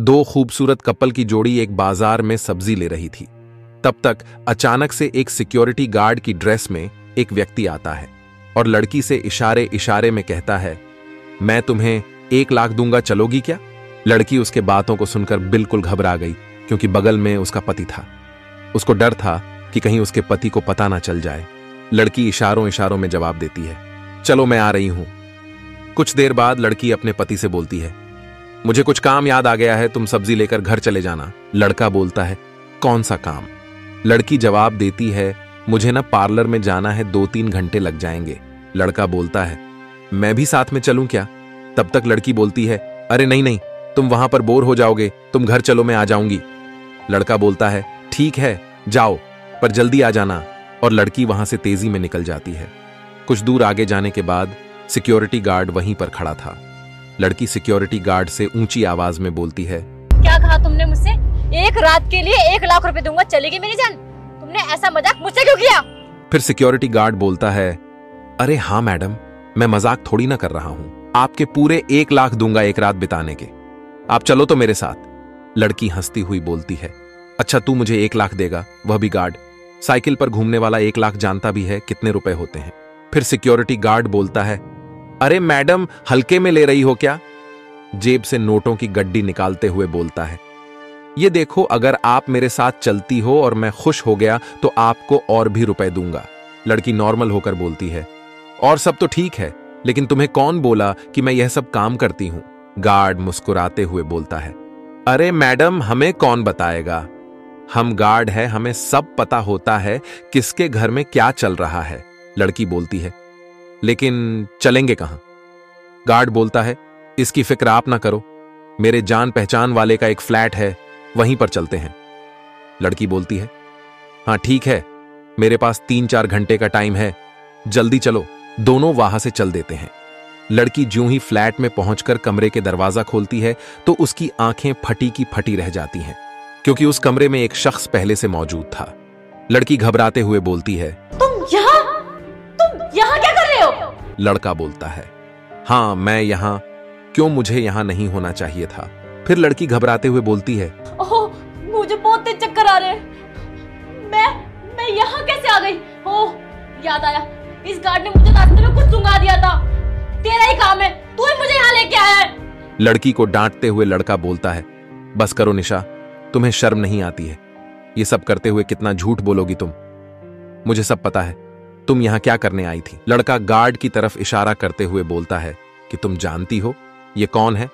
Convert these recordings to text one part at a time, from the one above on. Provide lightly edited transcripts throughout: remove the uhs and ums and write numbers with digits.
दो खूबसूरत कपल की जोड़ी एक बाजार में सब्जी ले रही थी। तब तक अचानक से एक सिक्योरिटी गार्ड की ड्रेस में एक व्यक्ति आता है और लड़की से इशारे इशारे में कहता है, मैं तुम्हें 1 लाख दूंगा, चलोगी क्या? लड़की उसके बातों को सुनकर बिल्कुल घबरा गई, क्योंकि बगल में उसका पति था। उसको डर था कि कहीं उसके पति को पता ना चल जाए। लड़की इशारों इशारों में जवाब देती है, चलो मैं आ रही हूं। कुछ देर बाद लड़की अपने पति से बोलती है, मुझे कुछ काम याद आ गया है, तुम सब्जी लेकर घर चले जाना। लड़का बोलता है, कौन सा काम? लड़की जवाब देती है, मुझे ना पार्लर में जाना है, 2-3 घंटे लग जाएंगे। लड़का बोलता है, मैं भी साथ में चलूं क्या? तब तक लड़की बोलती है, अरे नहीं नहीं, तुम वहां पर बोर हो जाओगे, तुम घर चलो, मैं आ जाऊंगी। लड़का बोलता है, ठीक है जाओ, पर जल्दी आ जाना। और लड़की वहां से तेजी में निकल जाती है। कुछ दूर आगे जाने के बाद सिक्योरिटी गार्ड वहीं पर खड़ा था। लड़की सिक्योरिटी गार्ड से ऊंची आवाज में बोलती है, क्या कहा तुमने मुझसे? 1 रात के लिए 1 लाख रुपए दूंगा, चलेगी मेरी जान? तुमने ऐसा मजाक मुझसे क्यों किया? फिर सिक्योरिटी गार्ड बोलता है, अरे हाँ मैडम, मैं मजाक थोड़ी ना कर रहा हूं, आपके पूरे 1 लाख दूंगा 1 रात बिताने के, आप चलो तो मेरे साथ। लड़की हंसती हुई बोलती है, अच्छा तू मुझे 1 लाख देगा, वह भी गार्ड? साइकिल पर घूमने वाला 1 लाख जानता भी है कितने रुपए होते हैं। फिर सिक्योरिटी गार्ड बोलता है, अरे मैडम, हल्के में ले रही हो क्या? जेब से नोटों की गड्डी निकालते हुए बोलता है, ये देखो, अगर आप मेरे साथ चलती हो और मैं खुश हो गया तो आपको और भी रुपए दूंगा। लड़की नॉर्मल होकर बोलती है, और सब तो ठीक है, लेकिन तुम्हें कौन बोला कि मैं यह सब काम करती हूं? गार्ड मुस्कुराते हुए बोलता है, अरे मैडम, हमें कौन बताएगा, हम गार्ड है, हमें सब पता होता है किसके घर में क्या चल रहा है। लड़की बोलती है, लेकिन चलेंगे कहां? गार्ड बोलता है, इसकी फिक्र आप ना करो, मेरे जान पहचान वाले का एक फ्लैट है, वहीं पर चलते हैं। लड़की बोलती है, हाँ ठीक है, मेरे पास 3-4 घंटे का टाइम है, जल्दी चलो। दोनों वहां से चल देते हैं। लड़की ज्यों ही फ्लैट में पहुंचकर कमरे के दरवाजा खोलती है तो उसकी आंखें फटी की फटी रह जाती हैं, क्योंकि उस कमरे में एक शख्स पहले से मौजूद था। लड़की घबराते हुए बोलती है, तुम यहाँ क्या कर रहे हो? लड़का बोलता है, हाँ मैं यहाँ, क्यों, मुझे यहाँ नहीं होना चाहिए था। फिर लड़की घबराते हुए बोलती है, ओह, मुझे बहुत तेज चक्कर आ रहे हैं, मैं यहाँ कैसे आ गई? ओह, याद आया, इस गार्ड ने मुझे रास्ते में कुछ सुंघा दिया था, तेरा ही काम है, तू ही मुझे यहाँ लेके आया है। लड़की को डांटते हुए लड़का बोलता है, बस करो निशा, तुम्हें शर्म नहीं आती है? ये सब करते हुए कितना झूठ बोलोगी तुम, मुझे सब पता है, तुम यहाँ क्या करने आई थी। लड़का गार्ड की तरफ इशारा करते हुए बोलता है कि तुम जानती हो ये कौन है?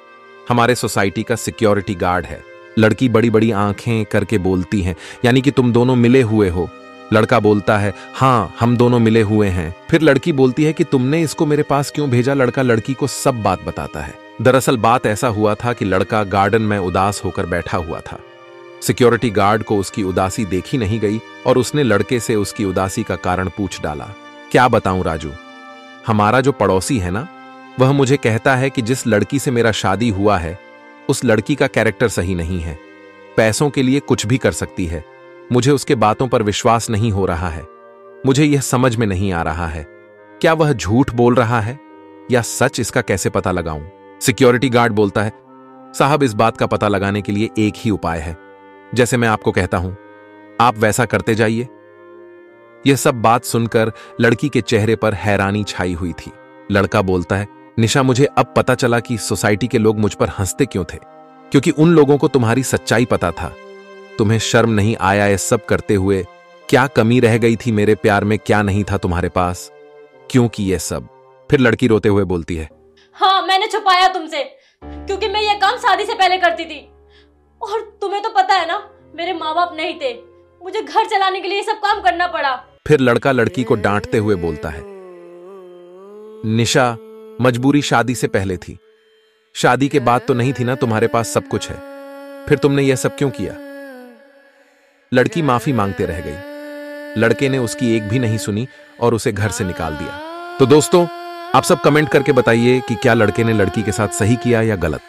हमारे सोसाइटी का सिक्योरिटी गार्ड है। लड़की बड़ी बड़ी आंखें करके बोलती है, यानी कि तुम दोनों मिले हुए हो? लड़का बोलता है, हाँ हम दोनों मिले हुए हैं। फिर लड़की बोलती है कि तुमने इसको मेरे पास क्यों भेजा? लड़का लड़की को सब बात बताता है। दरअसल बात ऐसा हुआ था कि लड़का गार्डन में उदास होकर बैठा हुआ था। सिक्योरिटी गार्ड को उसकी उदासी देखी नहीं गई और उसने लड़के से उसकी उदासी का कारण पूछ डाला। क्या बताऊं राजू, हमारा जो पड़ोसी है ना, वह मुझे कहता है कि जिस लड़की से मेरा शादी हुआ है उस लड़की का कैरेक्टर सही नहीं है, पैसों के लिए कुछ भी कर सकती है। मुझे उसके बातों पर विश्वास नहीं हो रहा है। मुझे यह समझ में नहीं आ रहा है, क्या वह झूठ बोल रहा है या सच, इसका कैसे पता लगाऊं? सिक्योरिटी गार्ड बोलता है, साहब इस बात का पता लगाने के लिए एक ही उपाय है, जैसे मैं आपको कहता हूं आप वैसा करते जाइए। यह सब बात सुनकर लड़की के चेहरे पर हैरानी छाई हुई थी। लड़का बोलता है, निशा मुझे अब पता चला कि सोसाइटी के लोग मुझ पर हंसते क्यों थे, क्योंकि उन लोगों को तुम्हारी सच्चाई पता था। तुम्हें शर्म नहीं आया ये सब करते हुए? क्या कमी रह गई थी मेरे प्यार में, क्या नहीं था तुम्हारे पास, क्यों की ये सब? फिर लड़की रोते हुए बोलती है, हाँ मैंने छुपाया तुमसे, क्योंकि मैं ये काम शादी से पहले करती थी, और तुम्हें तो पता है ना मेरे माँ बाप नहीं थे, मुझे घर चलाने के लिए सब काम करना पड़ा। फिर लड़का लड़की को डांटते हुए बोलता है, निशा मजबूरी शादी से पहले थी, शादी के बाद तो नहीं थी ना, तुम्हारे पास सब कुछ है, फिर तुमने यह सब क्यों किया? लड़की माफी मांगते रह गई। लड़के ने उसकी एक भी नहीं सुनी और उसे घर से निकाल दिया। तो दोस्तों, आप सब कमेंट करके बताइए कि क्या लड़के ने लड़की के साथ सही किया या गलत।